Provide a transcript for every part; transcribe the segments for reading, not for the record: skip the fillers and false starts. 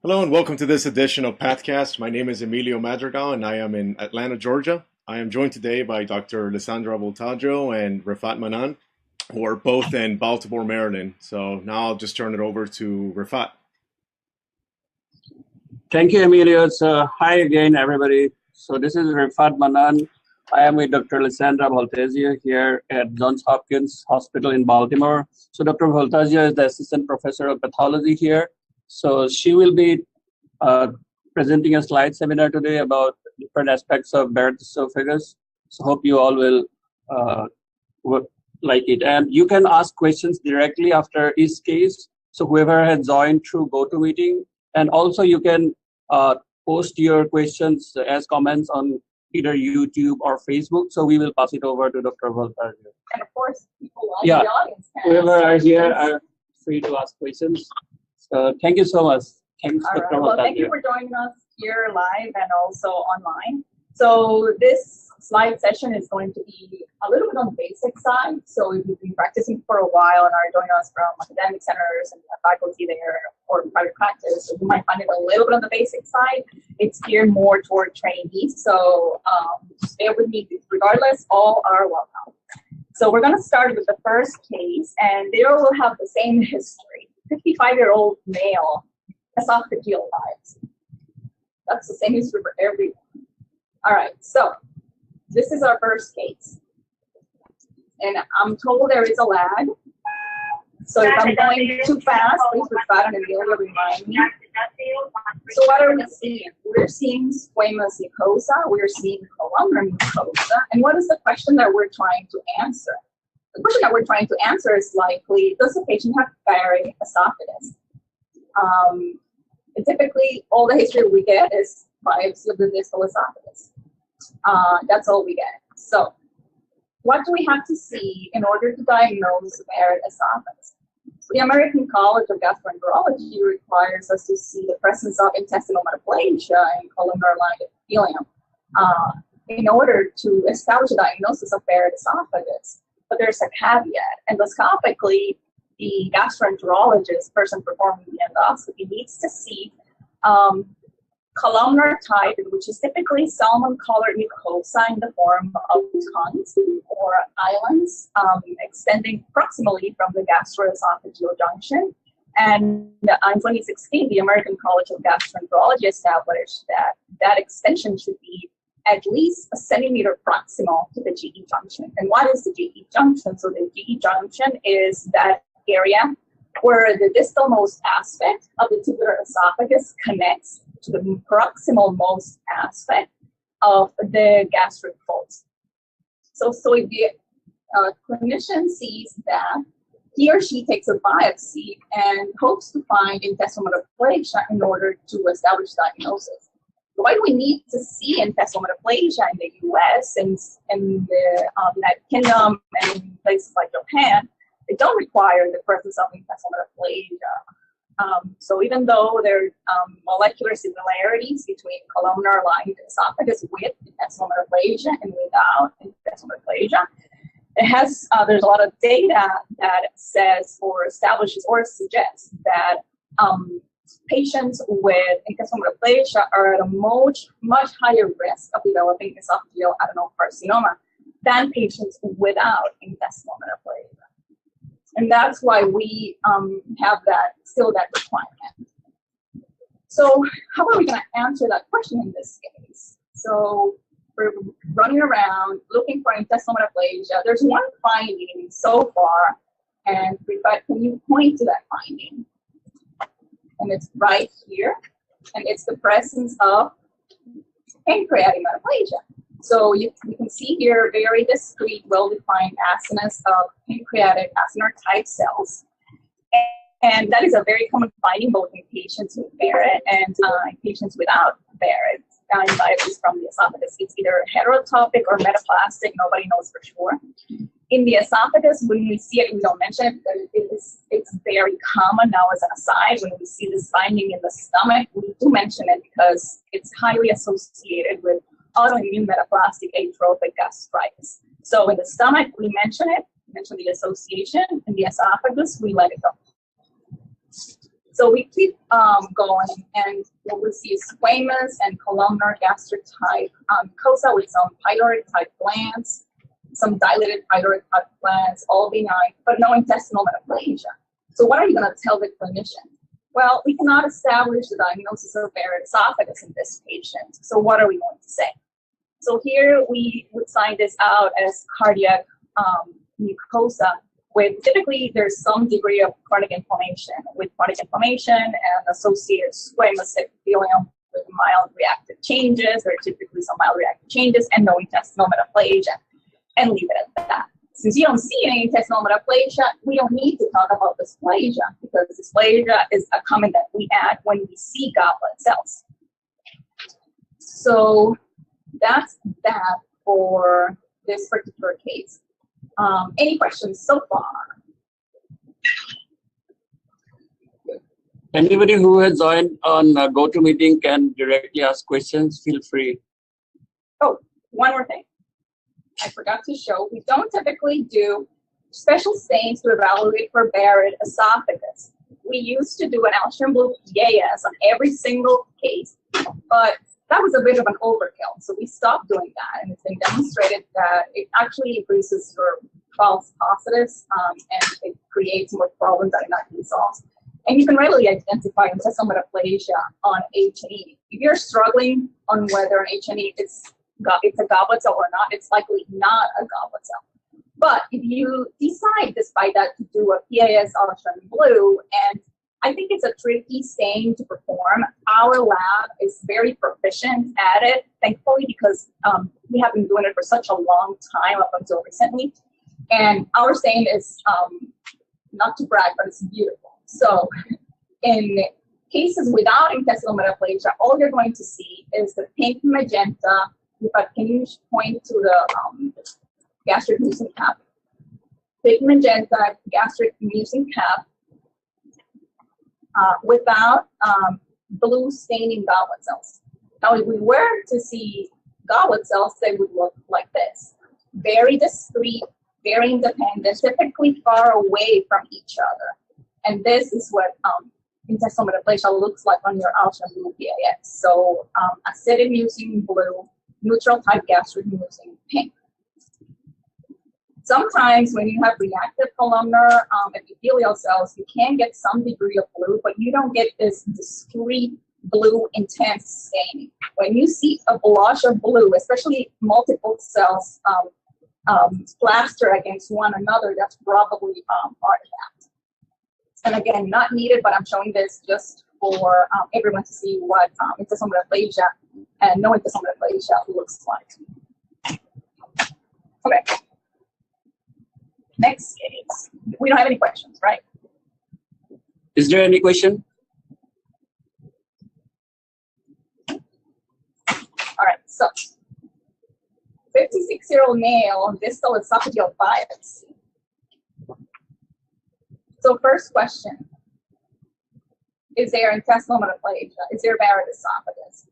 Hello and welcome to this edition of Pathcast. My name is Emilio Madrigal and I am in Atlanta, Georgia. I am joined today by Dr. Lissandra Voltaggio and Rifat Manan, who are both in Baltimore, Maryland. So now I'll just turn it over to Rifat. Thank you, Emilio. So hi again, everybody. So this is Rifat Manan. I am with Dr. Lissandra Voltaggio here at Johns Hopkins Hospital in Baltimore. So Dr. Voltaggio is the assistant professor of pathology here. So she will be presenting a slide seminar today about different aspects of Barrett esophagus. So hope you all will like it. And you can ask questions directly after each case. So whoever has joined through GoToMeeting, and also you can post your questions as comments on either YouTube or Facebook. So we will pass it over to Dr. Voltaggio. And of course, people in the audience can whoever are here are free to ask questions. So thank you so much. Thanks, All Dr. right. Well, thank you for joining us here live and also online. So this slide session is going to be a little bit on the basic side. So if you've been practicing for a while and are joining us from academic centers and faculty there or private practice, so you might find it a little bit on the basic side. It's geared more toward trainees. So just bear with me. Regardless, all are welcome. So we're going to start with the first case, and they will have the same history. 55-year-old male, esophageal biopsy. That's the same history for everyone. All right, so this is our first case. And I'm told there is a lag. So if I'm going too fast, please Rifat and Emilio remind me. So what are we seeing? We're seeing squamous mucosa. We're seeing columnar mucosa. And what is the question that we're trying to answer? The question that we're trying to answer is likely, does the patient have Barrett esophagus? And typically, all the history we get is biopsy of the distal esophagus. That's all we get. So what do we have to see in order to diagnose Barrett esophagus? So the American College of Gastroenterology requires us to see the presence of intestinal metaplasia and columnar lined epithelium in order to establish a diagnosis of Barrett esophagus. But there's a caveat. Endoscopically, the gastroenterologist, person performing the endoscopy, needs to see columnar type, which is typically salmon-colored mucosa in the form of tongues or islands extending proximally from the gastroesophageal junction. And in 2016, the American College of Gastroenterology established that that extension should be at least a centimeter proximal to the GE junction. And what is the GE junction? So the GE junction is that area where the distalmost aspect of the tubular esophagus connects to the proximal most aspect of the gastric folds. So if the clinician sees that, he or she takes a biopsy and hopes to find intestinal metaplasia in order to establish diagnosis. Why do we need to see intestinal metaplasia in the US and in the United Kingdom and in places like Japan? They don't require the presence of intestinal metaplasia. So even though there are molecular similarities between columnar lined esophagus with intestinal metaplasia and without intestinal metaplasia, there's a lot of data that says or establishes or suggests that patients with intestinal metaplasia are at a much higher risk of developing esophageal adenocarcinoma than patients without intestinal metaplasia. And that's why we have that requirement. So how are we going to answer that question in this case? So we're running around looking for intestinal metaplasia. There's one finding so far, and Rifat, can you point to that finding? And it's right here, and it's the presence of pancreatic metaplasia. So you can see here very discrete, well-defined acinas of pancreatic acinar type cells. And that is a very common finding both in patients with Barrett and in patients without Barrett. And biopsies from the esophagus. It's either heterotopic or metaplastic, nobody knows for sure. In the esophagus, when we see it, we don't mention it, but it's very common now as an aside. When we see this finding in the stomach, we do mention it because it's highly associated with autoimmune metaplastic atrophic gastritis. So in the stomach, we mention it, mention the association. In the esophagus, we let it go. So we keep going, and what we see is squamous and columnar gastric type mucosa with some pyloric type glands, some dilated pyloric type glands, all benign, but no intestinal metaplasia. So what are you going to tell the clinician? Well, we cannot establish the diagnosis of Barrett esophagus in this patient. So what are we going to say? So here we would sign this out as cardiac mucosa, with typically there's some degree of chronic inflammation, with chronic inflammation and associated squamous epithelium with mild reactive changes. There are typically some mild reactive changes and no intestinal metaplasia, and leave it at that. Since you don't see any intestinal metaplasia, we don't need to talk about dysplasia, because dysplasia is a comment that we add when we see goblet cells. So that's that for this particular case. Any questions so far? Anybody who has joined on GoToMeeting can directly ask questions. Feel free. Oh, one more thing. I forgot to show. We don't typically do special stains to evaluate for Barrett esophagus. We used to do an Alcian blue PAS on every single case, but that was a bit of an overkill. So we stopped doing that, and it's been demonstrated that it actually increases your false positives, and it creates more problems that are not being solved. And you can readily identify intestinal metaplasia on H&E. If you're struggling on whether an H&E it's a goblet cell or not, it's likely not a goblet cell. But if you decide, despite that, to do a PAS Alcian blue, and I think it's a tricky stain to perform, our lab is very proficient at it, thankfully, because we have been doing it for such a long time up until recently. And our stain is, not to brag, but it's beautiful. So in cases without intestinal metaplasia, all you're going to see is the pink magenta. Can you point to the gastric mucin cap? Pink magenta gastric mucin cap without blue staining goblet cells. Now, if we were to see goblet cells, they would look like this. Very discrete, very independent, typically far away from each other. And this is what intestinal metaplasia looks like on your Alcian blue PAS. So acidic mucin blue, neutral type gastric mucin pink. Sometimes when you have reactive columnar epithelial cells, you can get some degree of blue, but you don't get this discrete blue intense staining. When you see a blush of blue, especially multiple cells plaster against one another, that's probably artifact. And again, not needed, but I'm showing this just for everyone to see what intestinal metaplasia and no intestinal metaplasia looks like. Okay. Next case. We don't have any questions, right? Is there any question? All right, so 56-year-old male distal esophageal biopsy. So first question, is there intestinal metaplasia? Is there Barrett esophagus?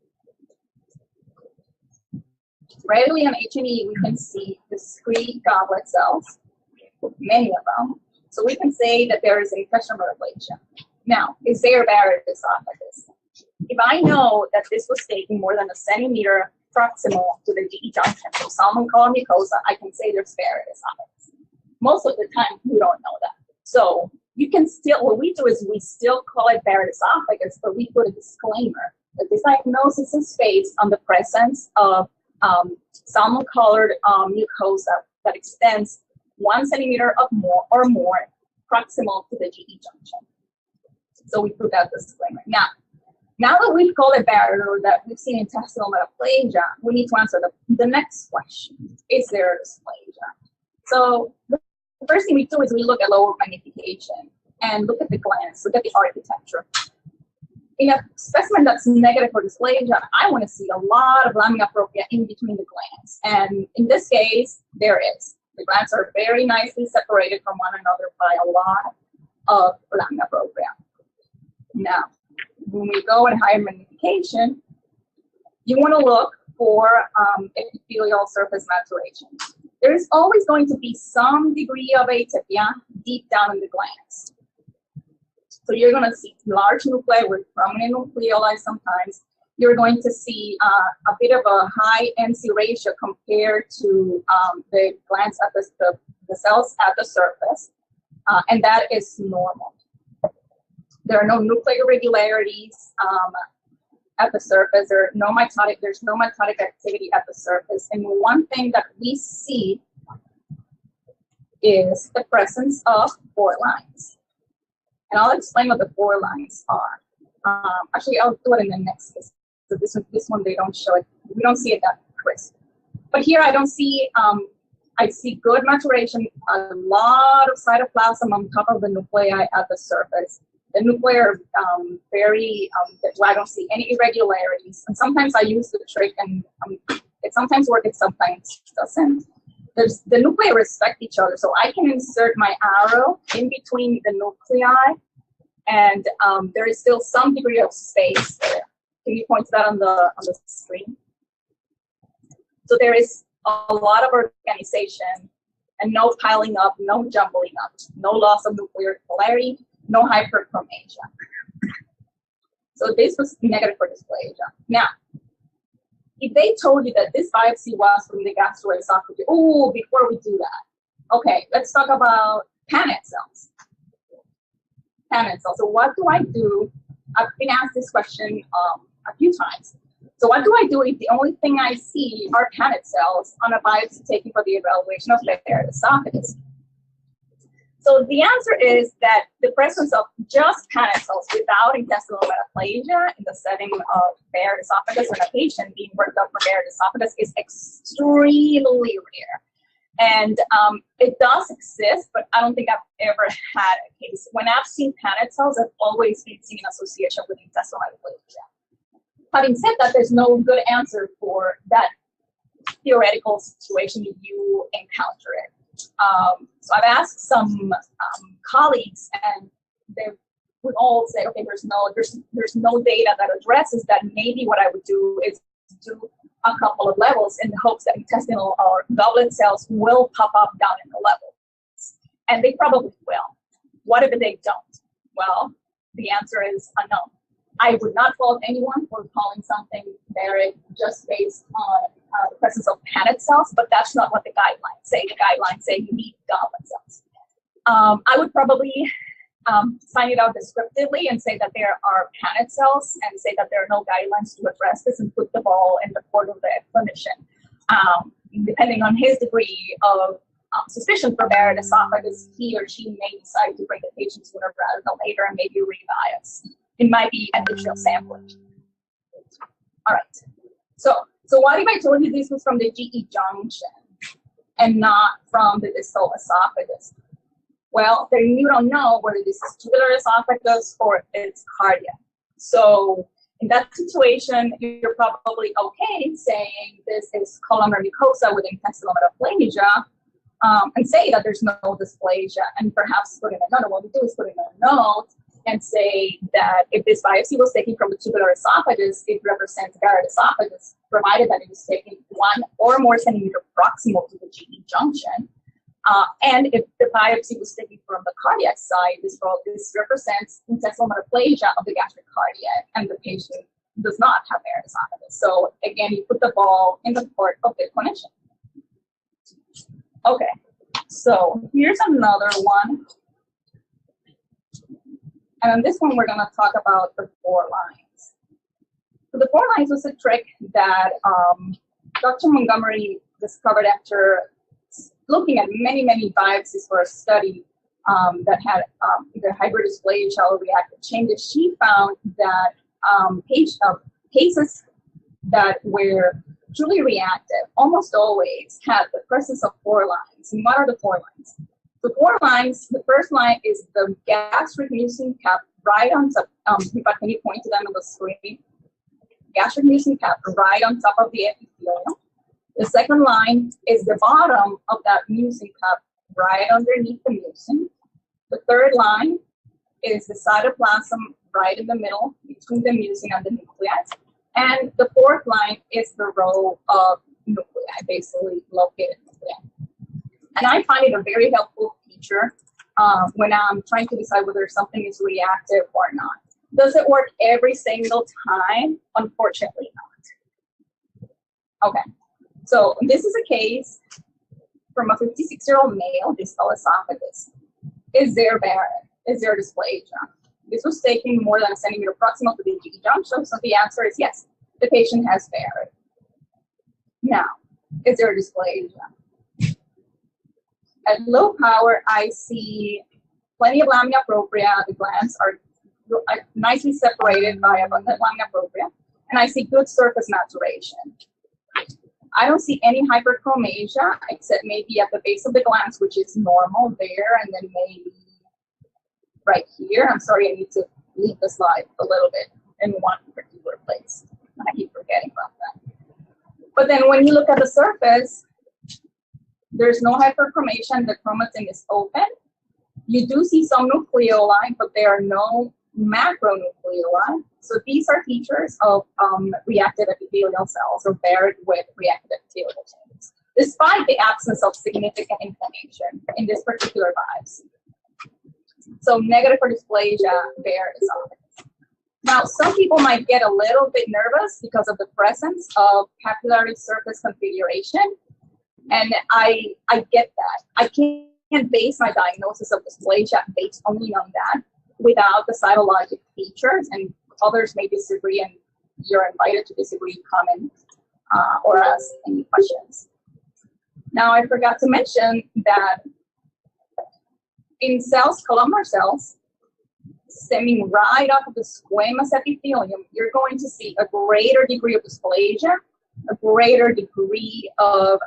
Readily on H&E, we can see discrete goblet cells, many of them. So we can say that there is intestinal metaplasia. Now, is there Barrett esophagus? If I know that this was taken more than a centimeter proximal to the GE junction, so salmon color mucosa, I can say there's Barrett esophagus. Most of the time, you don't know that. So you can still, what we do is we still call it Barrett esophagus, but we put a disclaimer that this diagnosis is based on the presence of salmon-colored mucosa that extends 1 centimeter or more proximal to the GE junction. So we put that disclaimer. Now that we've called it Barrett or that we've seen intestinal metaplasia, we need to answer the next question. Is there dysplasia? So the first thing we do is we look at lower magnification and look at the glands, look at the architecture. In a specimen that's negative for dysplasia, I want to see a lot of lamina propria in between the glands. And in this case, there is. The glands are very nicely separated from one another by a lot of lamina propria. Now, when we go at higher magnification, you want to look for epithelial surface maturation. There is always going to be some degree of atypia deep down in the glands. So you're going to see large nuclei with prominent nucleoli sometimes. You're going to see a bit of a high NC ratio compared to the glands at the cells at the surface, and that is normal. There are no nuclear irregularities at the surface. There's no mitotic activity at the surface. And one thing that we see is the presence of pore lines. And I'll explain what the pore lines are. Actually, I'll do it in the next case. So this one they don't show it. We don't see it that crisp. But here I don't see, I see good maturation, a lot of cytoplasm on top of the nuclei at the surface. The nuclei are I don't see any irregularities. And sometimes I use the trick, and it sometimes works, it sometimes doesn't. The nuclei respect each other, so I can insert my arrow in between the nuclei, and there is still some degree of space there. Can you point to that on the screen? So there is a lot of organization, and no piling up, no jumbling up, no loss of nuclear polarity, no hyperchromasia. So this was negative for dysplasia. Now, if they told you that this biopsy was from the gastroesophagus, oh, before we do that, okay, let's talk about Paneth cells. Paneth cells. So what do I do? I've been asked this question a few times. So what do I do if the only thing I see are Paneth cells on a biopsy taken for the evaluation of Barrett esophagus? So the answer is that the presence of just Paneth cells without intestinal metaplasia in the setting of Barrett esophagus in a patient being worked up for Barrett esophagus is extremely rare. And it does exist, but I don't think I've ever had a case. When I've seen Paneth cells, I've always been seeing an association with intestinal metaplasia. Having said that, there's no good answer for that theoretical situation if you encounter it. So I've asked some colleagues, and they would all say, okay, there's no data that addresses that. Maybe what I would do is do a couple of levels in the hopes that intestinal or goblet cells will pop up down in the levels. And they probably will. What if they don't? Well, the answer is unknown. I would not fault anyone for calling something Barrett just based on the presence of Paneth cells, but that's not what the guidelines say. The guidelines say you need goblet cells. I would probably sign it out descriptively and say that there are Paneth cells and say that there are no guidelines to address this and put the ball in the court of the clinician. Depending on his degree of suspicion for Barrett esophagus, he or she may decide to bring the patient sooner rather than later and maybe rebiopsy. It might be endometrial sampling. All right. So what if I told you this was from the GE junction and not from the distal esophagus? Well, then you don't know whether this is tubular esophagus or it's cardiac. So in that situation, you're probably okay saying this is columnar mucosa with intestinal metaplasia, and say that there's no dysplasia, and perhaps put in a note. What we do is put in a note and say that if this biopsy was taken from the tubular esophagus, it represents Barrett esophagus, provided that it was taken 1 or more centimeter proximal to the GE junction. And if the biopsy was taken from the cardiac side, this represents intestinal metaplasia of the gastric cardiac, and the patient does not have Barrett esophagus. So again, you put the ball in the court of the clinician. Okay, so here's another one. And on this one, we're going to talk about the pore lines. So the pore lines was a trick that Dr. Montgomery discovered after looking at many biopsies for a study that had either hybrid dysplasia or reactive changes. She found that cases that were truly reactive almost always had the presence of pore lines. And what are the pore lines? The pore lines, the first line is the gastric mucin cap right on top. Can you point to them on the screen? Gastric mucin cap right on top of the epithelium. The second line is the bottom of that mucin cap right underneath the mucin. The third line is the cytoplasm right in the middle between the mucin and the nuclei. And the fourth line is the row of nuclei, basically located nuclei. And I find it a very helpful feature when I'm trying to decide whether something is reactive or not. Does it work every single time? Unfortunately not. Okay, so this is a case from a 56-year-old male, distal esophagus. Is there Barrett? Is there dysplasia? This was taken more than a centimeter proximal to the GE junction, so the answer is yes, the patient has Barrett. Now, is there dysplasia? At low power, I see plenty of lamina propria. The glands are nicely separated by abundant lamina propria, and I see good surface maturation. I don't see any hyperchromasia, except maybe at the base of the glands, which is normal there, and then maybe right here. I'm sorry, I need to leave the slide a little bit in one particular place. I keep forgetting about that. But then when you look at the surface, there's no hyperchromation. The chromatin is open. You do see some nucleoli, but there are no macronucleoli. So these are features of reactive epithelial cells, or Barrett with reactive epithelial changes, despite the absence of significant inflammation in this particular biopsy. So negative for dysplasia, Barrett esophagus. Now, some people might get a little bit nervous because of the presence of papillary surface configuration, and I get that. I can't base my diagnosis of dysplasia based only on that without the cytologic features, and others may disagree, and you're invited to disagree, comment, or ask any questions. Now, I forgot to mention that in cells, columnar cells, stemming right off of the squamous epithelium, you're going to see a greater degree of dysplasia, a greater degree of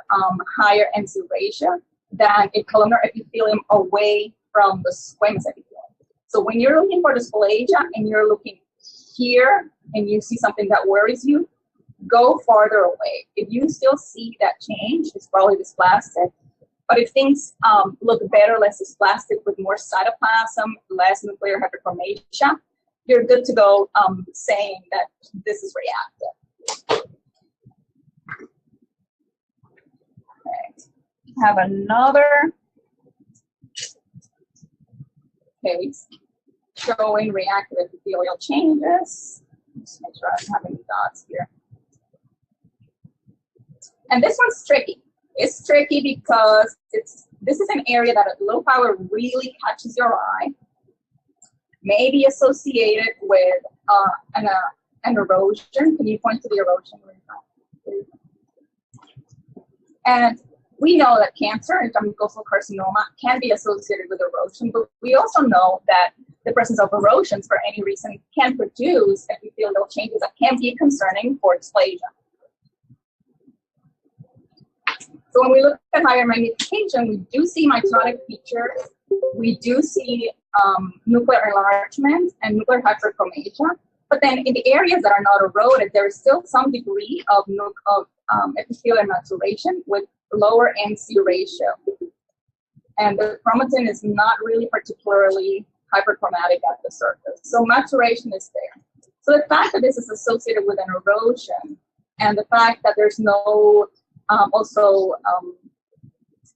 higher NC ratio than a columnar epithelium away from the squamous epithelium. So when you're looking for dysplasia and you're looking here and you see something that worries you, go farther away. If you still see that change, it's probably dysplastic. But if things look better, less dysplastic, with more cytoplasm, less nuclear hyperchromasia, you're good to go saying that this is reactive. Okay. I have another case showing reactive epithelial changes. Just make sure I don't have any dots here. And this one's tricky. It's tricky because this is an area that at low power really catches your eye, maybe associated with an erosion. Can you point to the erosion? And we know that cancer and mucosal carcinoma can be associated with erosion, but we also know that the presence of erosions for any reason can produce epithelial changes that can be concerning for dysplasia. So when we look at higher magnification, we do see mitotic features, we do see nuclear enlargement and nuclear hyperchromasia, but then in the areas that are not eroded, there is still some degree of epithelial maturation with lower NC ratio. And the chromatin is not really particularly hyperchromatic at the surface. So maturation is there. So the fact that this is associated with an erosion, and the fact that there's no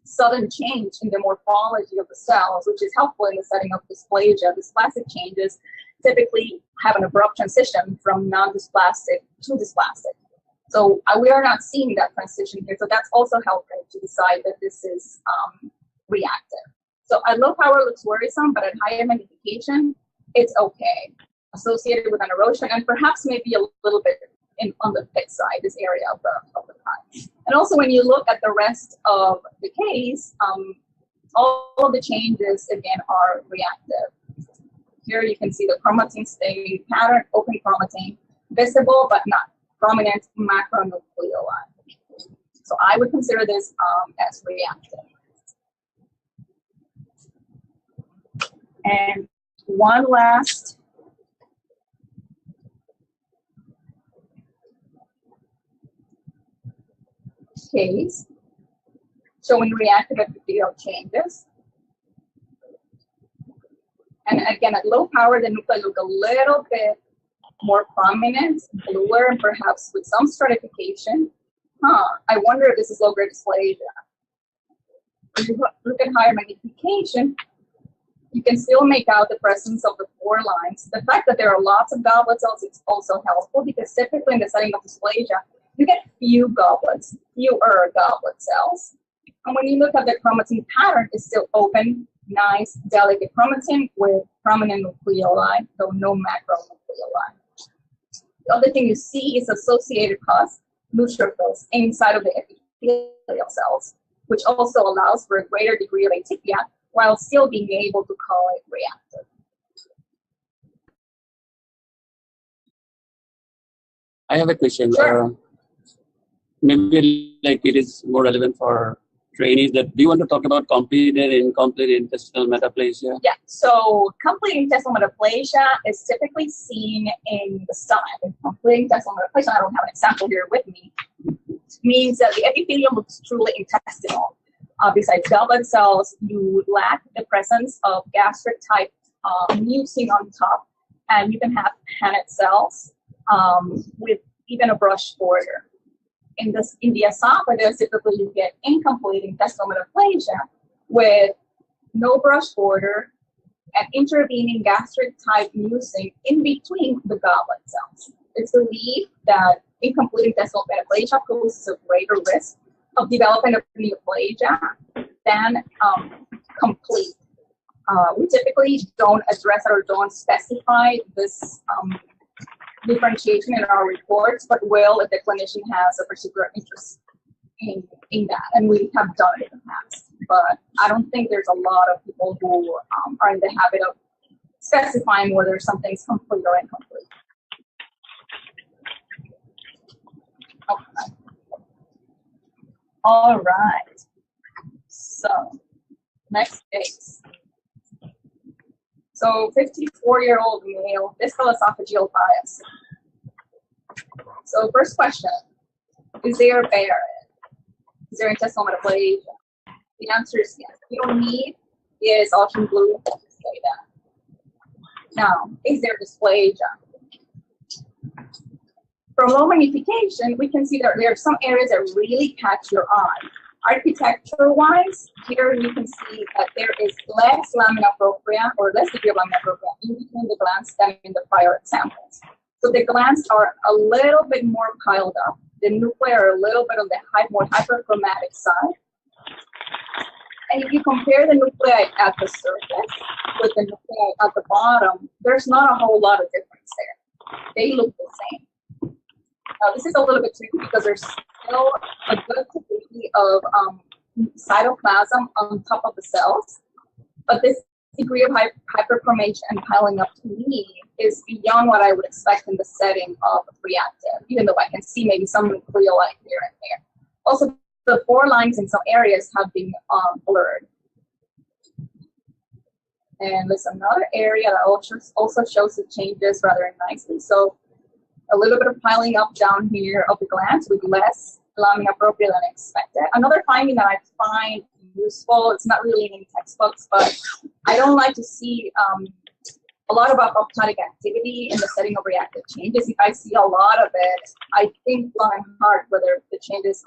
sudden change in the morphology of the cells, which is helpful in the setting of dysplasia. Dysplastic changes typically have an abrupt transition from non-dysplastic to dysplastic. So we are not seeing that transition here. So that's also helping to decide that this is reactive. So at low power it looks worrisome, but at higher magnification, it's okay. Associated with an erosion and perhaps maybe a little bit on the thick side, this area of the pie. And also when you look at the rest of the case, all of the changes again are reactive. Here you can see the chromatin stay pattern, open chromatin, visible but not prominent macronucleoli. So I would consider this as reactive. And one last case showing reactive epithelial changes. And again, at low power, the nuclei look a little bit more prominent, bluer, and perhaps with some stratification. I wonder if this is low-grade dysplasia. If you look at higher magnification, you can still make out the presence of the four lines. The fact that there are lots of goblet cells is also helpful because typically in the setting of dysplasia, you get fewer goblet cells. And when you look at the chromatin pattern, it's still open, nice, delicate chromatin with prominent nucleoli, though no macronucleoli. The other thing you see is associated pus, neutrophils, inside of the epithelial cells, which also allows for a greater degree of atypia while still being able to call it reactive. I have a question. Sure. Maybe like it is more relevant for trainees. That do you want to talk about complete and incomplete intestinal metaplasia? Yeah. So complete intestinal metaplasia is typically seen in the stomach. And complete intestinal metaplasia, I don't have an example here with me, means that the epithelium looks truly intestinal. Besides goblet cells, you lack the presence of gastric type mucin on top, and you can have Paneth cells with even a brush border. In the esophagus, typically you get incomplete intestinal metaplasia with no brush border and intervening gastric type mucin in between the goblet cells. It's believed that incomplete intestinal metaplasia poses a greater risk of developing a neoplasia than complete. We typically don't address it or don't specify this differentiation in our reports, but will if the clinician has a particular interest in that, and we have done it in the past. But I don't think there's a lot of people who are in the habit of specifying whether something's complete or incomplete. Okay. All right. So next case. So 54-year-old male, distal esophageal bias. So first question, is there Barrett? Is there intestinal metaplasia? The answer is yes. You don't need is option blue to say that. Now, is there dysplasia? From low magnification, we can see that there are some areas that really catch your eye. Architecture-wise, here you can see that there is less lamina propria or less degree of lamina propria in between the glands than in the prior examples. So the glands are a little bit more piled up. The nuclei are a little bit on the more hyperchromatic side. And if you compare the nuclei at the surface with the nuclei at the bottom, there's not a whole lot of difference there. They look the same. This is a little bit tricky because there's still a good degree of cytoplasm on top of the cells, but this degree of hyperchromation and piling up to me is beyond what I would expect in the setting of reactive, even though I can see maybe some nucleoli here and there. Also, the four lines in some areas have been blurred. And there's another area that also shows the changes rather nicely. So a little bit of piling up down here of the glands with less lamina propria than expected. Another finding that I find useful, it's not really in textbooks, but I don't like to see a lot of apoptotic activity in the setting of reactive changes. If I see a lot of it, I think long and hard whether the changes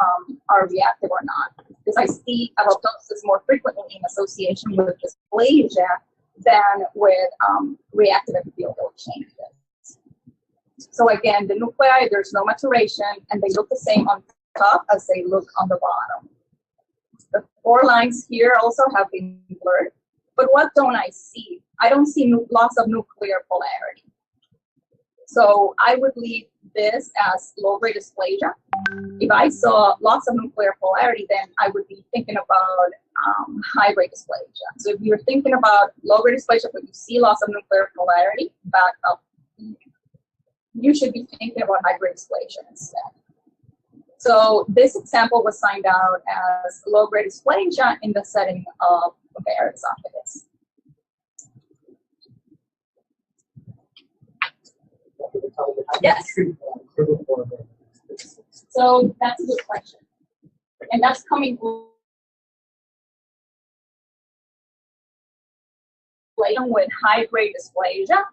are reactive or not. Because I see apoptosis more frequently in association with dysplasia than with reactive epithelial changes. So again, the nuclei, there's no maturation, and they look the same on top as they look on the bottom. The four lines here also have been blurred, but what don't I see? I don't see lots of nuclear polarity. So I would leave this as low-grade dysplasia. If I saw lots of nuclear polarity, then I would be thinking about high-grade dysplasia. So if you're thinking about low-grade dysplasia, but you see lots of nuclear polarity, back up. You should be thinking about high-grade dysplasia instead. So this example was signed out as low-grade dysplasia in the setting of Barrett esophagus. Yes. So that's a good question. And that's coming with high-grade dysplasia.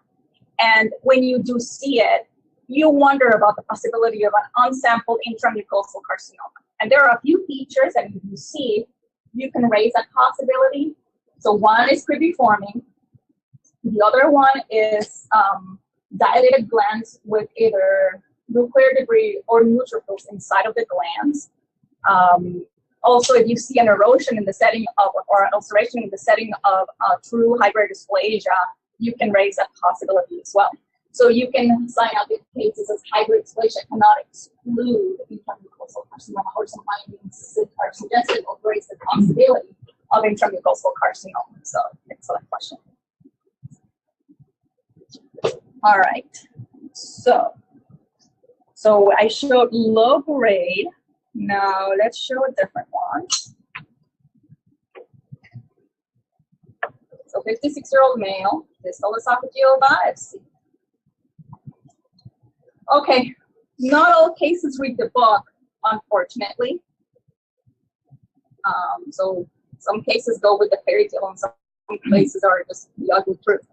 And when you do see it, you wonder about the possibility of an unsampled intramucosal carcinoma. And there are a few features that if you see, you can raise that possibility. So one is preforming. The other one is dilated glands with either nuclear debris or neutrophils inside of the glands. Also, if you see an erosion in the setting of, or an ulceration in the setting of true high-grade dysplasia, you can raise that possibility as well. So you can sign out the cases as high-grade dysplasia cannot exclude intramucosal carcinoma, or some findings are suggested or raise the possibility of intramucosal carcinoma. So, excellent question. All right. So I showed low grade. Now let's show a different one. So 56-year-old male, distal esophageal biopsy. Okay, not all cases read the book, unfortunately. So some cases go with the fairy tale, and some cases are just the ugly truth.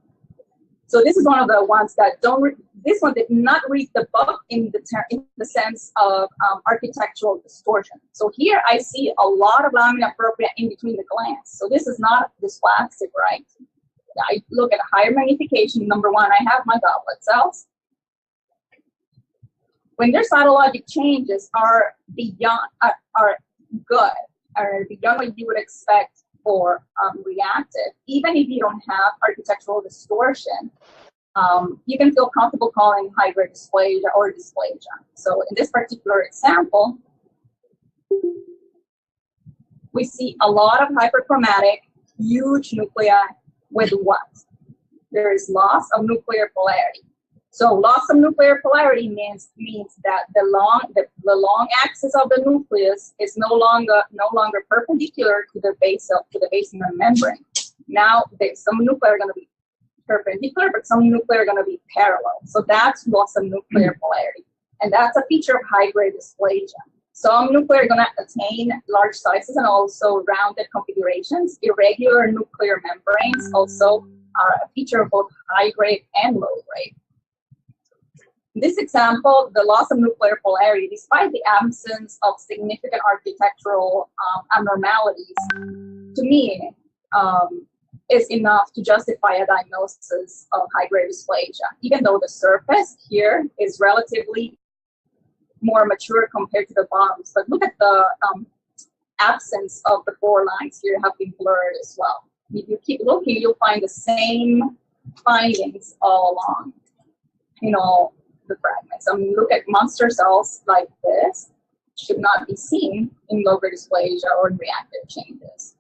So this is one of the ones that don't read. This one did not read the book in the sense of architectural distortion. So here I see a lot of lamina propria in between the glands. So this is not dysplastic, right? I look at higher magnification. Number one, I have my goblet cells. When their cytologic changes are beyond, are good, are beyond what you would expect for reactive, even if you don't have architectural distortion, you can feel comfortable calling high-grade dysplasia or dysplasia. So in this particular example, we see a lot of hyperchromatic, huge nuclei with what? There is loss of nuclear polarity. So loss of nuclear polarity means that the long axis of the nucleus is no longer perpendicular to the basement membrane. Now some nuclei are going to be perpendicular, but some nuclei are going to be parallel. So that's loss of nuclear polarity, and that's a feature of high-grade dysplasia. Some nuclei are going to attain large sizes and also rounded configurations. Irregular nuclear membranes also are a feature of both high-grade and low-grade. In this example, the loss of nuclear polarity, despite the absence of significant architectural abnormalities, to me, is enough to justify a diagnosis of high-grade dysplasia, even though the surface here is relatively more mature compared to the bottoms. But look at the absence of the four lines here have been blurred as well. If you keep looking, you'll find the same findings all along in all the fragments. I mean, look at monster cells like this, should not be seen in low-grade dysplasia or in reactive changes.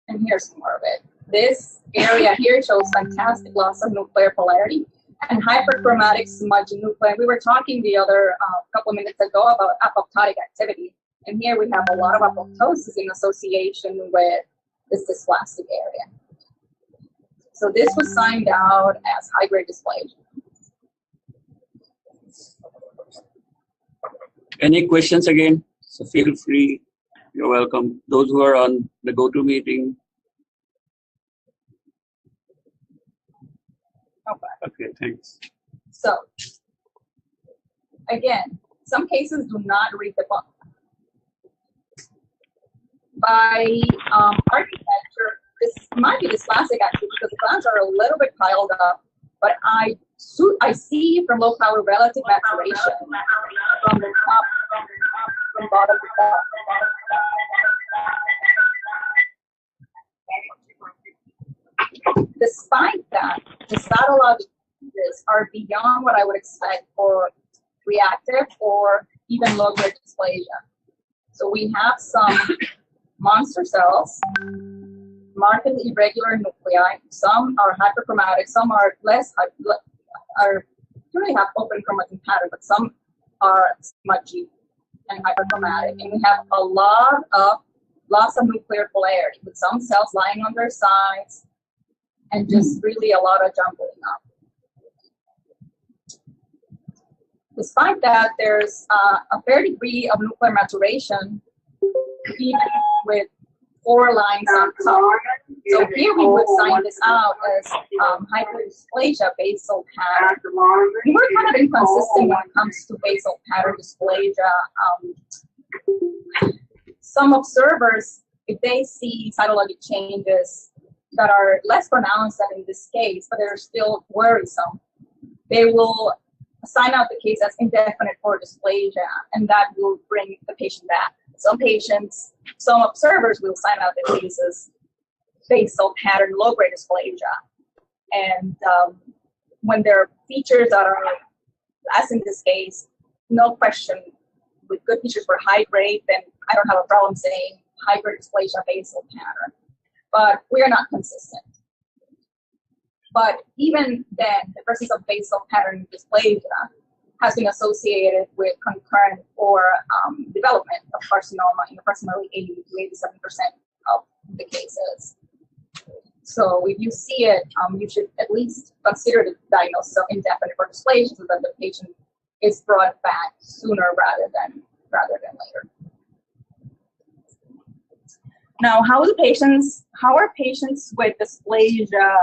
And here's more of it. This area here shows fantastic loss of nuclear polarity and hyperchromatic smudging nuclei. We were talking the other couple minutes ago about apoptotic activity, and here we have a lot of apoptosis in association with this dysplastic area. So this was signed out as high-grade dysplasia. Any questions again? So feel free. You're welcome. Those who are on the go-to meeting. Okay, thanks. So, again, some cases do not read the book. By architecture, this might be dysplastic actually because the glands are a little bit piled up, but I see from low power relative maturation from the top, from bottom to top. Despite that, the cytologic changes are beyond what I would expect for reactive or even low-grade dysplasia. So we have some monster cells, markedly irregular nuclei. Some are hyperchromatic, some are less really have open chromatin pattern, but some are smudgy and hyperchromatic. And we have a lot of loss of nuclear polarity with some cells lying on their sides and just really a lot of jumbling up. Despite that, there's a fair degree of nuclear maturation, even with 4 lines on top. So here we would sign this out as hyperdysplasia basal pattern. We were kind of inconsistent when it comes to basal pattern dysplasia Some observers, if they see cytologic changes that are less pronounced than in this case, but they're still worrisome, they will assign out the case as indefinite for dysplasia, and that will bring the patient back. Some observers will assign out the cases basal pattern low-grade dysplasia. And when there are features that are, as in this case, no question, with good features for high grade, then I don't have a problem saying high grade dysplasia basal pattern. But we are not consistent. But even then, the presence of basal pattern dysplasia has been associated with concurrent or development of carcinoma in approximately 80 to 87% of the cases. So if you see it, you should at least consider the diagnosis of indefinite for dysplasia so that the patient is brought back sooner rather than later. Now, how are patients with dysplasia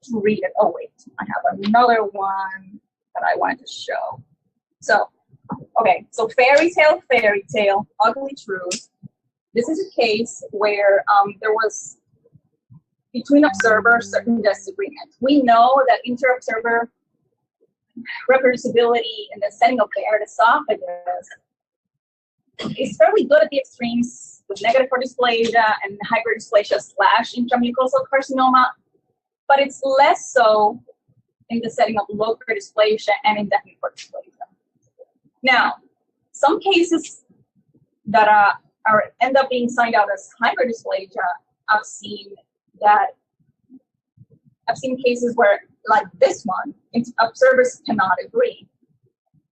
treated? Oh wait, I have another one that I wanted to show. So, okay, so fairy tale, ugly truth. This is a case where there was between observers certain disagreement. We know that interobserver reproducibility in the setting of the esophagus is fairly good at the extremes with negative for dysplasia and hyperdysplasia / intramucosal carcinoma, but it's less so in the setting of low-grade dysplasia and indefinite for dysplasia. Now, some cases that end up being signed out as hyperdysplasia, I've seen cases where, like this one, observers cannot agree.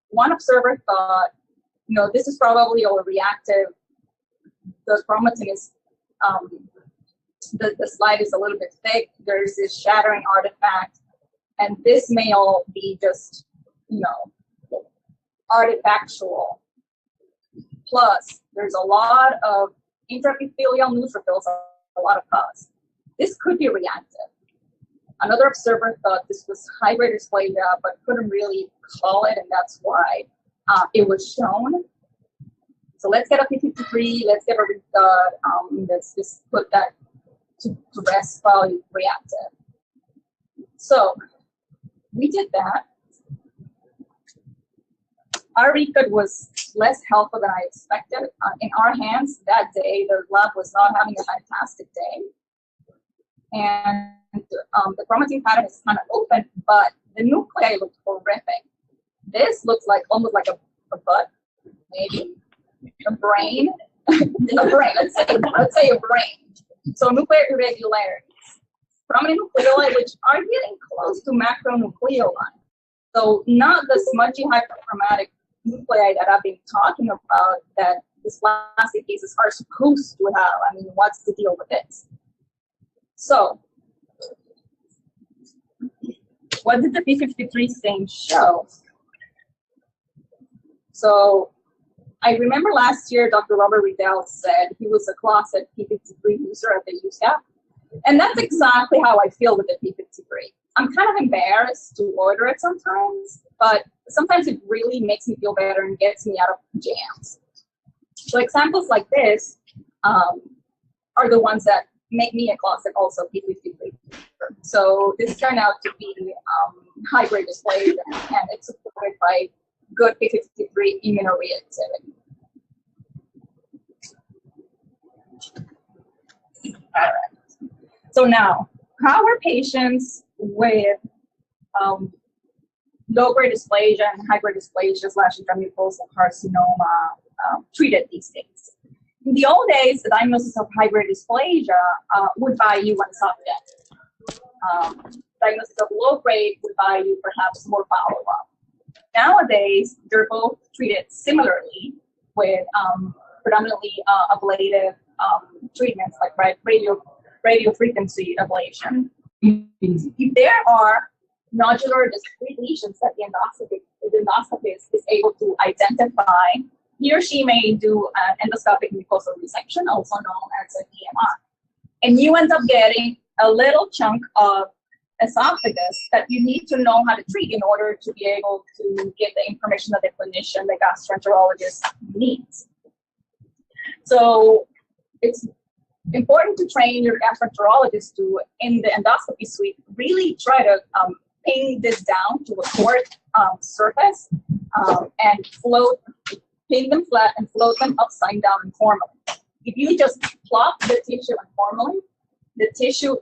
One observer thought, this is probably all reactive. The chromatin is, the slide is a little bit thick. There's this shattering artifact, and this may all be just, artifactual. Plus, there's a lot of intraepithelial neutrophils, a lot of pus. This could be reactive. Another observer thought this was high-grade dysplasia, but couldn't really call it, and that's why it was shown. So let's get a P53, let's get a let's just put that to rest value reactive. So we did that. Our record was less helpful than I expected. In our hands that day, the lab was not having a fantastic day. And the chromatin pattern is kind of open, but the nuclei looked horrific. This looks like almost like a butt, maybe a brain, a brain. Let's say a brain. So nuclear irregularities, prominent nucleoli, which are getting close to macronucleoli. So not the smudgy hyperchromatic nuclei that I've been talking about that dysplastic cases are supposed to have. I mean, what's the deal with this? So, what did the P53 stain show? So, I remember last year Dr. Robert Riddell said he was a closet P53 user at the USAP, and that's exactly how I feel with the P53. I'm kind of embarrassed to order it sometimes, but sometimes it really makes me feel better and gets me out of jams. So examples like this are the ones that make me a closet also P53. So this turned out to be high-grade dysplasia, and it's supported by good P53 immunoreactivity. All right. So now, how are patients with low-grade dysplasia and high-grade dysplasia / intramucosal carcinoma treated these days? In the old days, the diagnosis of high-grade dysplasia would buy you one subject. Diagnosis of low-grade would buy you perhaps more follow-up. Nowadays, they're both treated similarly with predominantly ablative treatments like radio frequency ablation. If there are nodular discrete lesions that the endoscopist is able to identify, he or she may do an endoscopic mucosal resection, also known as an EMR. And you end up getting a little chunk of esophagus that you need to know how to treat in order to be able to get the information that the clinician, the gastroenterologist needs. So it's important to train your gastroenterologist to, in the endoscopy suite, really try to pin this down to a quart surface and pin them flat and float them upside down informally. If you just plop the tissue informally, the tissue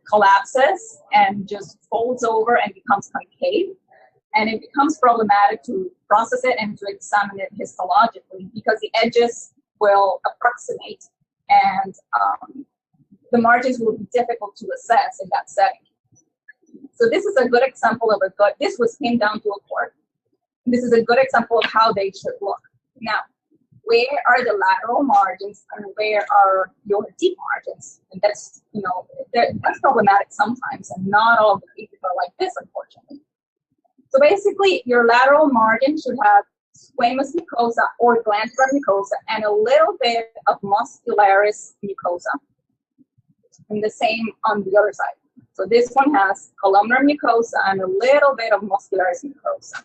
collapses and just folds over and becomes concave. And it becomes problematic to process it and to examine it histologically because the edges will approximate and the margins will be difficult to assess in that setting. So this is a good example of this was pinned down to a quart. This is a good example of how they should look. Now, where are the lateral margins and where are your deep margins? And that's, that's problematic sometimes, and not all of the cases are like this, unfortunately. So basically, your lateral margin should have squamous mucosa or glandular mucosa and a little bit of muscularis mucosa. And the same on the other side. So this one has columnar mucosa and a little bit of muscularis mucosa.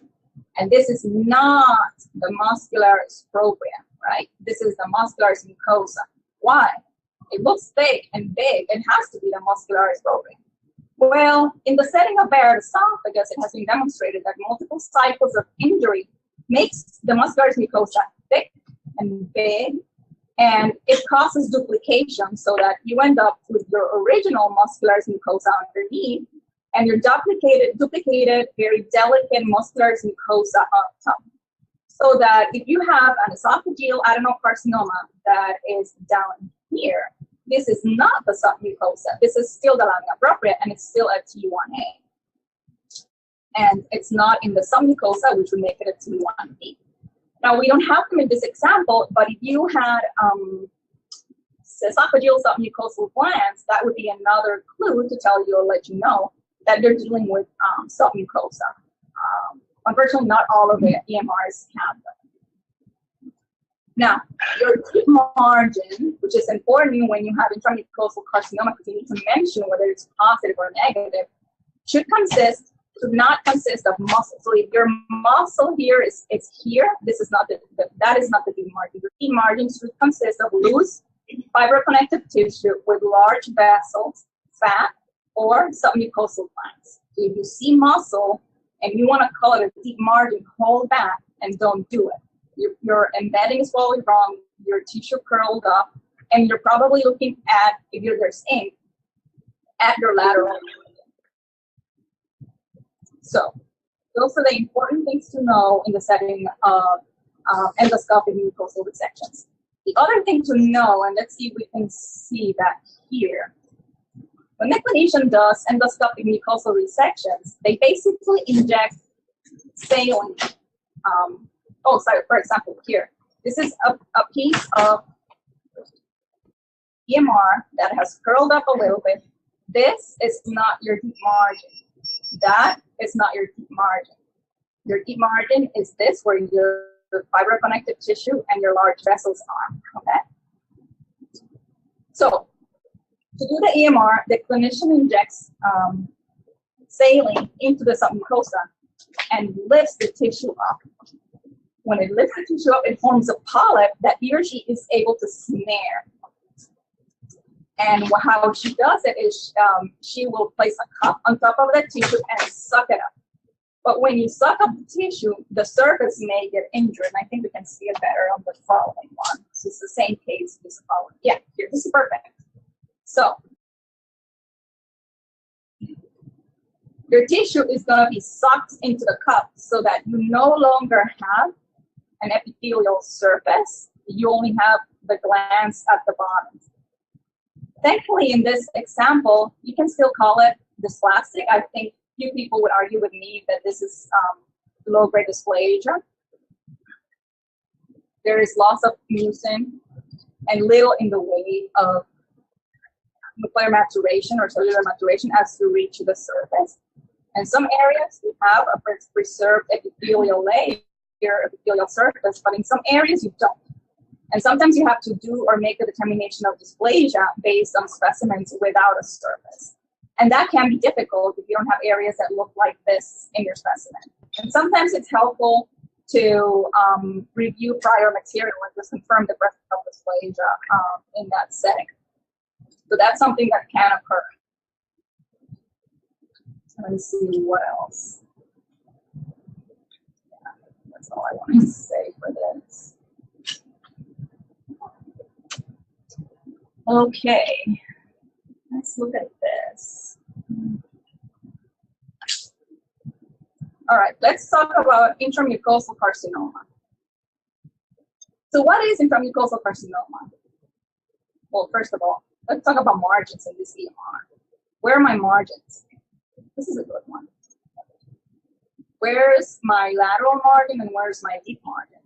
And this is not the muscularis propria, right? This is the muscularis mucosa. Why? It looks thick and big. It has to be the muscularis propria. Well, in the setting of Barrett esophagus, it has been demonstrated that multiple cycles of injury makes the muscularis mucosa thick and big, and it causes duplication so that you end up with your original muscularis mucosa underneath and your duplicated, very delicate muscularis mucosa up top. So that if you have an esophageal adenocarcinoma that is down here, this is not the submucosa. This is still the lamina propria, and it's still a T1A. And it's not in the submucosa, which would make it a T1B. Now, we don't have them in this example, but if you had esophageal submucosal glands, that would be another clue to tell you or let you know that they're dealing with submucosa. Unfortunately, not all of the EMRs have them. Now, your deep margin, which is important when you have intramucosal carcinoma, because you need to mention whether it's positive or negative, should not consist of muscle. So if your muscle here is here, this is not that is not the deep margin. The deep margin should consist of loose fibroconnective tissue with large vessels, fat, or submucosal glands. So if you see muscle and you want to call it a deep margin, hold back and don't do it. Your embedding is probably wrong, your tissue curled up, and you're probably looking at, if there's ink, at your lateral. So those are the important things to know in the setting of endoscopic mucosal resections. The other thing to know, and let's see if we can see that here. When the clinician does endoscopic mucosal resections, they basically inject saline. For example, here. This is a piece of EMR that has curled up a little bit. This is not your deep margin. That is not your deep margin. Your deep margin is this, where your fibroconnective tissue and your large vessels are, okay? So, to do the EMR, the clinician injects saline into the submucosa and lifts the tissue up. When it lifts the tissue up, it forms a polyp that he or she is able to snare. And how she does it is she will place a cup on top of the tissue and suck it up. But when you suck up the tissue, the surface may get injured. And I think we can see it better on the following one. So it's the same case. This following. Yeah, here, this is perfect. So your tissue is going to be sucked into the cup so that you no longer have an epithelial surface. You only have the glands at the bottom. Thankfully, in this example, you can still call it dysplastic. I think few people would argue with me that this is low-grade dysplasia. There is loss of mucin and little in the way of nuclear maturation or cellular maturation as you reach the surface. In some areas, you have a preserved epithelial layer, epithelial surface, but in some areas you don't. And sometimes you have to do or make a determination of dysplasia based on specimens without a surface. And that can be difficult if you don't have areas that look like this in your specimen. And sometimes it's helpful to review prior material and just confirm the presence of dysplasia in that setting. So that's something that can occur. Let me see what else. Yeah, that's all I want to say for this. Okay, let's look at this. All right, let's talk about intramucosal carcinoma. So what is intramucosal carcinoma? Well, first of all, let's talk about margins in this EMR. Where are my margins? This is a good one. Where's my lateral margin and where's my deep margin?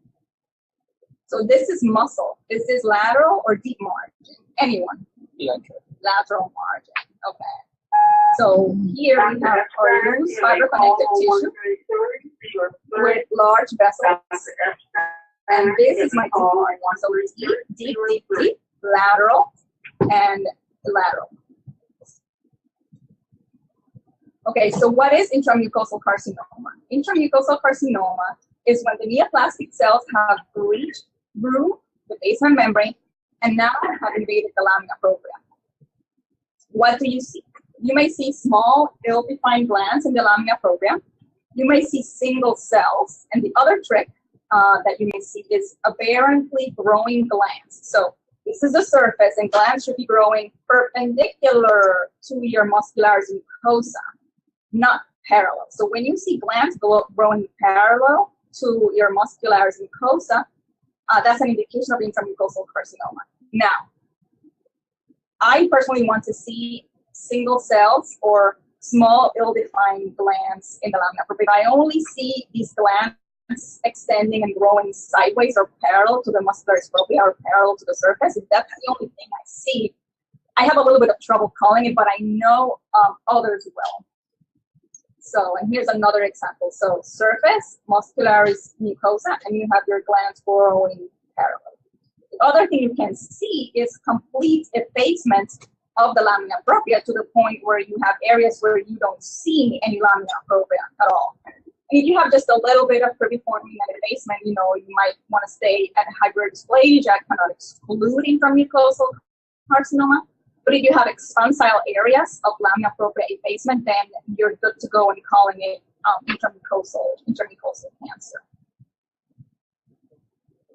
So this is muscle. Is this lateral or deep margin? Anyone? Lateral margin. Okay. So here we have our loose fiber-connective tissue with large vessels. And this is my deep margin. So it's deep, deep, deep, deep, lateral, and lateral. Okay, so what is intramucosal carcinoma? Intramucosal carcinoma is when the neoplastic cells have reached through the basement membrane and now have invaded the lamina propria. What do you see? You may see small, ill-defined glands in the lamina propria. You may see single cells, and the other trick that you may see is aberrantly growing glands. So this is the surface, and glands should be growing perpendicular to your muscularis mucosa, not parallel. So when you see glands growing parallel to your muscularis mucosa, that's an indication of intramucosal carcinoma. Now, I personally want to see single cells or small ill-defined glands in the lamina propria. If I only see these glands extending and growing sideways or parallel to the muscularis propria or parallel to the surface, if that's the only thing I see, I have a little bit of trouble calling it, but I know others will. So, and here's another example. So surface, muscularis mucosa, and you have your glands growing parallel. The other thing you can see is complete effacement of the lamina propria to the point where you have areas where you don't see any lamina propria at all. And if you have just a little bit of preforming and effacement, you know, you might want to stay at hybrid dysplasia. I cannot exclude intramucosal carcinoma. But if you have expansile areas of lamina propria effacement, then you're good to go in calling it intramucosal cancer.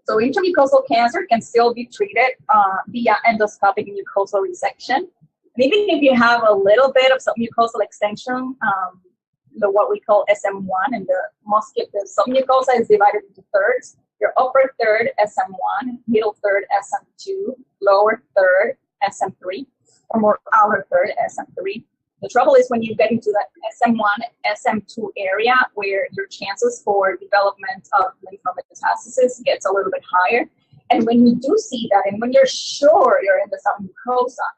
So intramucosal cancer can still be treated via endoscopic mucosal resection. And even if you have a little bit of submucosal extension, what we call SM1, and the submucosa is divided into thirds. Your upper third, SM1, middle third, SM2, lower third, SM3, or more outer third, SM3. The trouble is when you get into that SM1, SM2 area where your chances for development of lymph metastasis gets a little bit higher. And when you do see that, and when you're sure you're in the submucosa,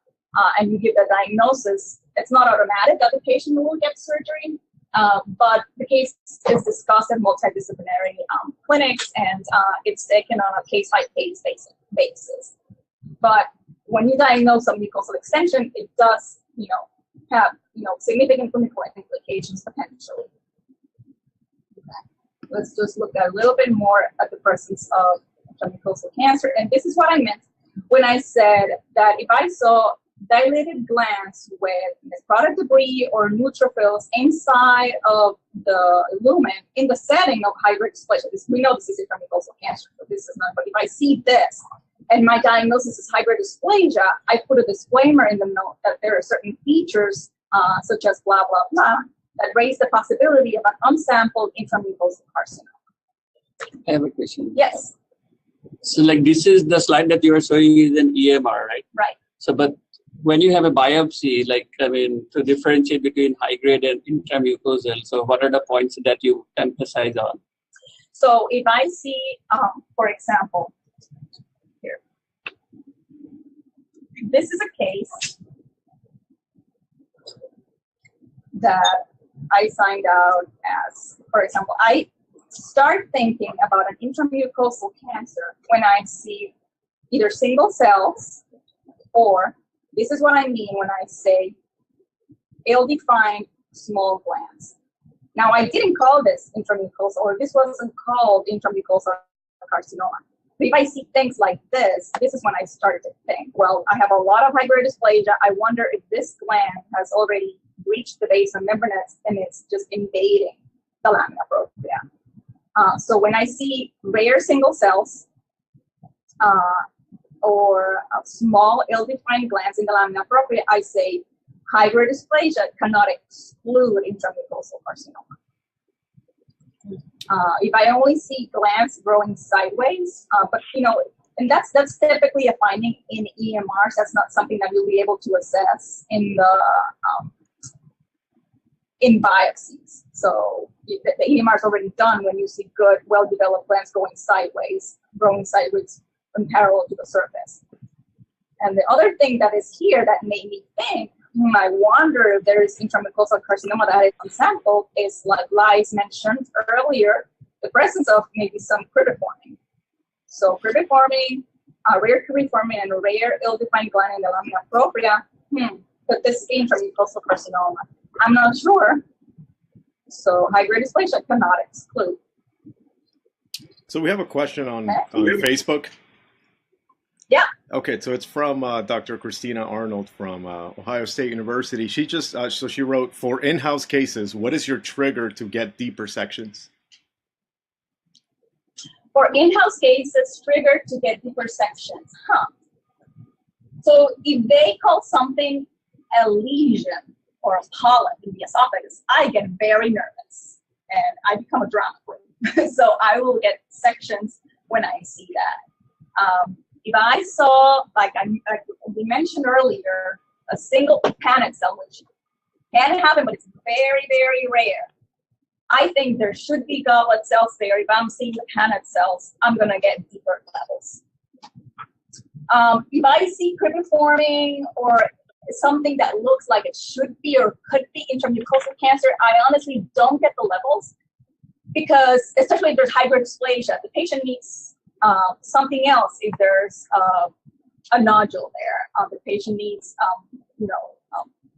and you give the diagnosis, it's not automatic that the patient will get surgery, but the case is discussed in multidisciplinary clinics, and it's taken on a case-by-case basis. But when you diagnose submucosal extension, it does, have, significant clinical implications potentially. Okay. Let's just look a little bit more at the presence of submucosal cancer. And this is what I meant when I said that if I saw dilated glands with necrotic debris or neutrophils inside of the lumen in the setting of hybrid dysplasia, we know this is intramucosal cancer, so this is not, but if I see this, and my diagnosis is hybrid dysplasia, I put a disclaimer in the note that there are certain features, such as blah, blah, blah, that raise the possibility of an unsampled intramucosal carcinoma. I have a question. Yes. So like this is the slide that you are showing is an EMR, right? Right. So, but when you have a biopsy, to differentiate between high grade and intramucosal, so what are the points that you emphasize on? So if I see, for example, here, this is a case that I signed out as, for example, I start thinking about an intramucosal cancer when I see either single cells, or this is what I mean when I say ill-defined small glands. Now, I didn't call this intramucosal, or this wasn't called intramucosal carcinoma. But if I see things like this is when I start to think, well, I have a lot of hyperdysplasia. I wonder if this gland has already reached the base of membranous and it's just invading the lamina propria. So when I see rare single cells or small ill-defined glands in the lamina propria, I say hyperdysplasia cannot exclude intramucosal carcinoma. If I only see glands growing sideways, but and that's typically a finding in EMRs. That's not something that you'll be able to assess in the in biopsies. So the EMR is already done when you see good, well-developed glands growing sideways in parallel to the surface. And the other thing that is here that made me think, I wonder if there is intramucosal carcinoma that is unsampled, is like Lies mentioned earlier, the presence of maybe some cribriforming. So cribriforming, rare cribriforming, and rare ill-defined gland in the lamina propria. Could this be intramucosal carcinoma? I'm not sure. So high-grade dysplasia cannot exclude. So we have a question on Facebook. Yeah. Okay, so it's from Dr. Christina Arnold from Ohio State University. She just, so she wrote, for in-house cases, what is your trigger to get deeper sections? For in-house cases, trigger to get deeper sections, So if they call something a lesion or a polyp in the esophagus, I get very nervous and I become a drama queen. So I will get sections when I see that. If I saw, like we mentioned earlier, a single Paneth cell, which can happen, but it's very, very rare. I think there should be goblet cells there. If I'm seeing the Paneth cells, I'm going to get deeper levels. If I see cribriforming or something that looks like it should be or could be intramucosal cancer, I honestly don't get the levels because, especially if there's hyperdysplasia, the patient needs something else. If there's a nodule there, the patient needs,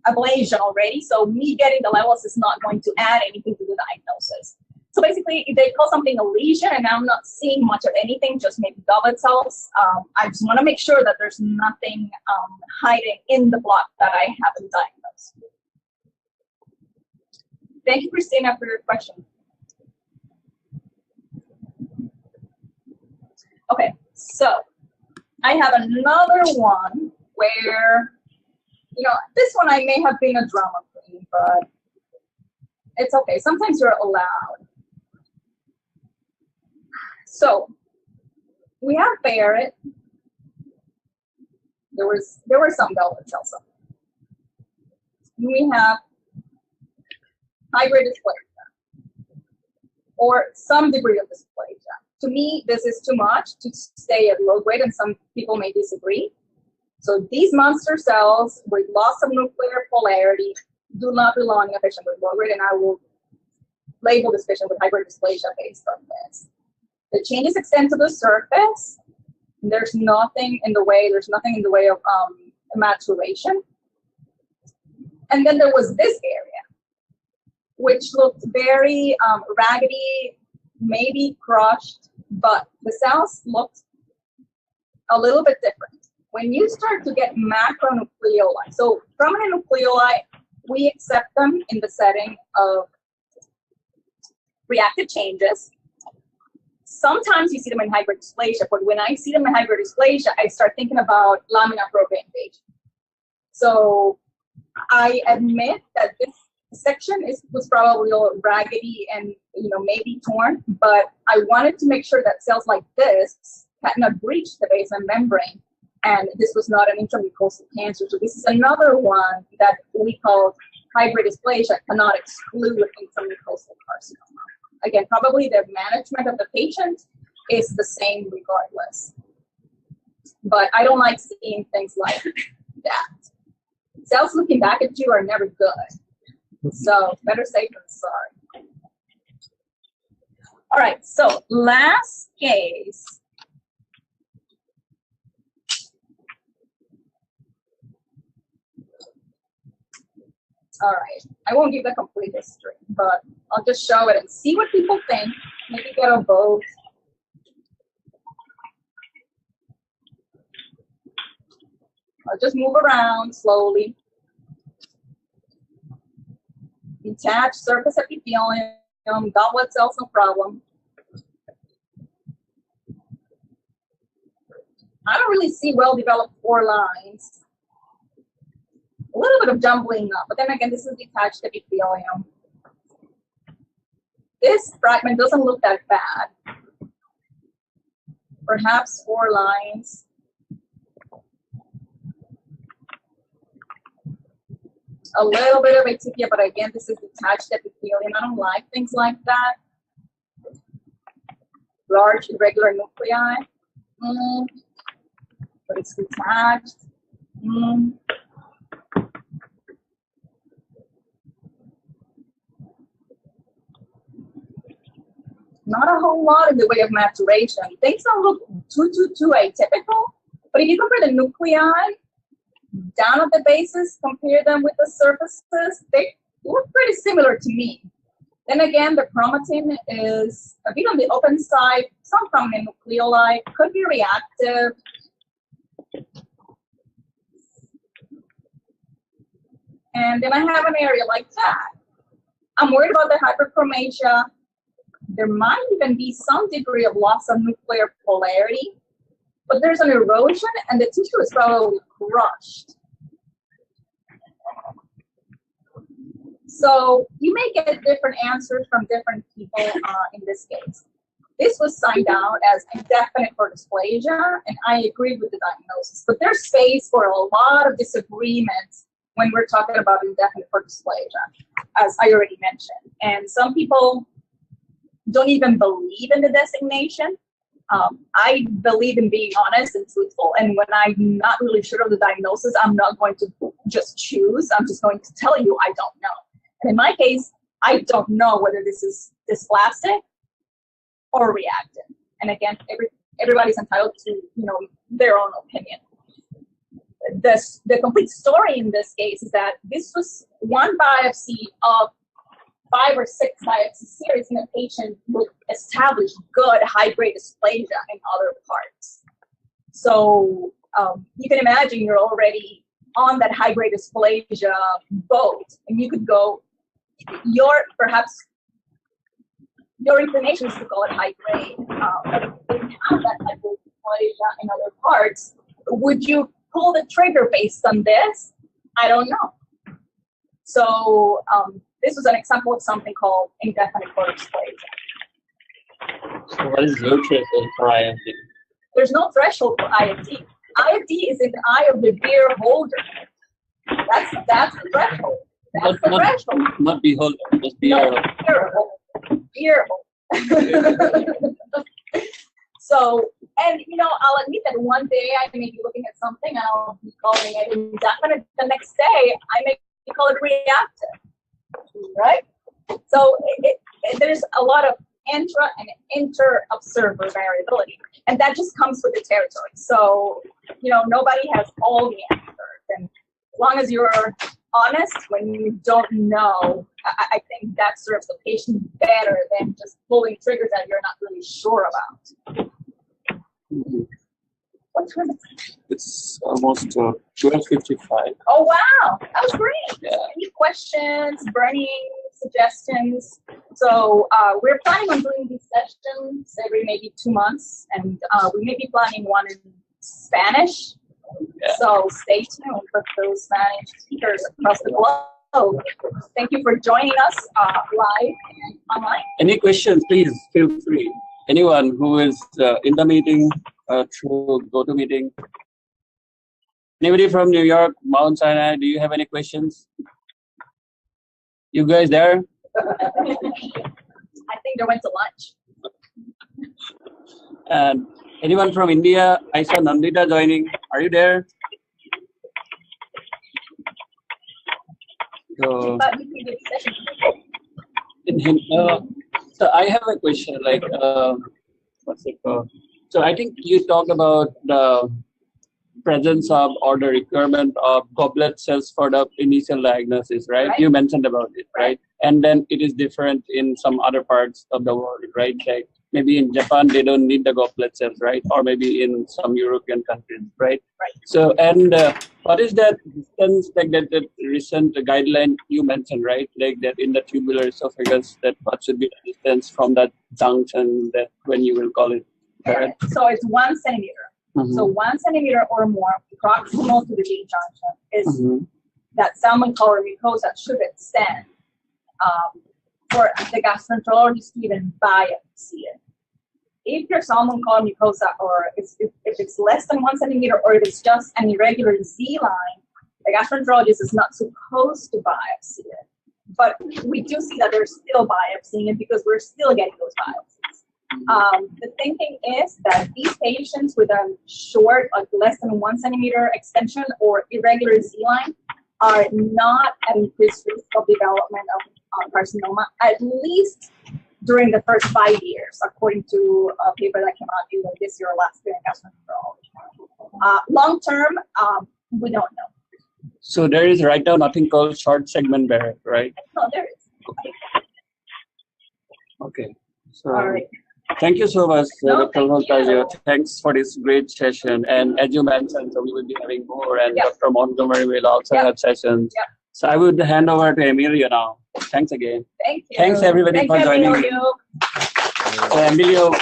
ablation already. So me getting the levels is not going to add anything to the diagnosis. So basically, if they call something a lesion and I'm not seeing much of anything, just maybe goblet cells, I just want to make sure that there's nothing hiding in the block that I haven't diagnosed. Thank you, Christina, for your question. Okay, so I have another one where, this one I may have been a drama queen, but it's okay. Sometimes you're allowed. So we have Barrett. There were some goblet cells. We have high-grade dysplasia or some degree of dysplasia. To me, this is too much to stay at low grade, and some people may disagree. So these monster cells with loss of nuclear polarity do not belong in a patient with low grade, and I will label this patient with hyperdysplasia based on this. The changes extend to the surface. There's nothing in the way. There's nothing in the way of maturation. And then there was this area, which looked very raggedy, maybe crushed, but the cells looked a little bit different. When you start to get macronucleoli, so prominent nucleoli, we accept them in the setting of reactive changes. Sometimes you see them in hyperdysplasia, but when I see them in hyperdysplasia, I start thinking about lamina propria invasion. So I admit that this section was probably all raggedy and maybe torn, but I wanted to make sure that cells like this had not breached the basement membrane, and this was not an intramucosal cancer. So this is another one that we call hyperdysplasia cannot exclude intramucosal carcinoma. Again, probably the management of the patient is the same regardless. But I don't like seeing things like that. Cells looking back at you are never good. So better safe than sorry. All right, so last case. All right, I won't give the complete history, but I'll just show it and see what people think. Maybe get a vote. I'll just move around slowly. Detached surface epithelium, goblet cells, no problem. I don't really see well-developed four lines. A little bit of jumbling up, but then again, this is detached epithelium. This fragment doesn't look that bad. Perhaps four lines. A little bit of atypia, but again, this is detached epithelium. I don't like things like that. Large irregular nuclei. But it's detached. Not a whole lot in the way of maturation. Things don't look too atypical, but if you compare the nuclei down at the bases, compare them with the surfaces, they look pretty similar to me. Then again, the chromatin is a bit on the open side, some prominent nucleoli, could be reactive. And then I have an area like that. I'm worried about the hyperchromasia. There might even be some degree of loss of nuclear polarity, but there's an erosion and the tissue is probably crushed. So you may get different answers from different people in this case. This was signed out as indefinite for dysplasia, and I agreed with the diagnosis. But there's space for a lot of disagreements when we're talking about indefinite for dysplasia, as I already mentioned. And some people don't even believe in the designation. I believe in being honest and truthful, and when I'm not really sure of the diagnosis, I'm not going to just choose. I'm just going to tell you I don't know. And in my case, I don't know whether this is dysplastic or reactive. And again, everybody's entitled to their own opinion. The complete story in this case is that this was one biopsy of 5 or 6 biopsy series in a patient with established good high-grade dysplasia in other parts. So you can imagine you're already on that high-grade dysplasia boat, and you could go, perhaps your inclination is to call it high-grade, but if you didn't have that high-grade dysplasia in other parts, would you pull the trigger based on this? I don't know. So this was an example of something called indefinite for dysplasia. So what is the threshold for IFD? There's no threshold for IFD. IFD is in the eye of the beer holder. That's the threshold. That's the threshold. Not beholder, just beer. No, beer holder. So, and I'll admit that one day I may be looking at something and I'll be calling it indefinite. The next day I may call it reactive, right? So there's a lot of intra and inter-observer variability, and that just comes with the territory. So, nobody has all the answers, and as long as you're honest when you don't know, I think that serves the patient better than just pulling triggers that you're not really sure about. What time is it? It's almost 12:55. Oh wow, that was great. Yeah. Any questions, burning suggestions? So we're planning on doing these sessions every maybe 2 months, and we may be planning one in Spanish. Yeah. So stay tuned for those Spanish speakers across the globe. Thank you for joining us live and online. Any questions, please feel free. Anyone who is in the meeting, through GoToMeeting. Anybody from New York, Mount Sinai, do you have any questions? You guys there? I think they went to lunch. And anyone from India? I saw Nandita joining. Are you there? So, so I have a question. Like, what's it called? So I think you talked about the presence of or the requirement of goblet cells for the initial diagnosis, right? Right. You mentioned about it, right? And then it is different in some other parts of the world, right? Like maybe in Japan, they don't need the goblet cells, right? Or maybe in some European countries, right? Right. So, and what is that distance, like that recent guideline you mentioned, right? Like that in the tubular esophagus, that what should be the distance from that junction, that when you will call it, right? So it's 1 centimeter. So 1 centimeter or more proximal to the G junction is that salmon color mucosa should extend for the gastroenterologist to even biopsy it. If your salmon color mucosa, or if it's less than 1 centimeter, or if it's just an irregular Z line, the gastroenterologist is not supposed to biopsy it. But we do see that they're still biopsying it because we're still getting those biopsies. The thinking is that these patients with a short, like less than 1 centimeter extension or irregular Z line are not at increased risk of development of carcinoma, at least during the first 5 years, according to a paper that came out either this year or last year in gastroenterology. Long term, we don't know. So there is right now nothing called short segment Barrett, right? No, there is. Okay. So All right. thank you so much, No, Dr. thank you. Voltaggio. Thanks for this great session. And as you mentioned, so we will be having more, and Dr. Montgomery will also have sessions. So I would hand over to Emilio now. Thanks again. Thank you. Thanks everybody for joining me. So Emilio,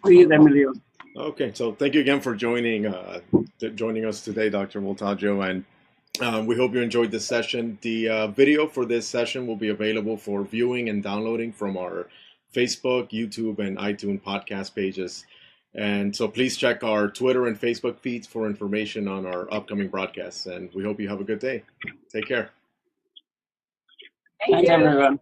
please, Emilio. Okay, so thank you again for joining us today, Dr. Voltaggio, and we hope you enjoyed this session. The video for this session will be available for viewing and downloading from our Facebook, YouTube, and iTunes podcast pages. And so please check our Twitter and Facebook feeds for information on our upcoming broadcasts. And we hope you have a good day. Take care. Thank Thanks, you. everyone.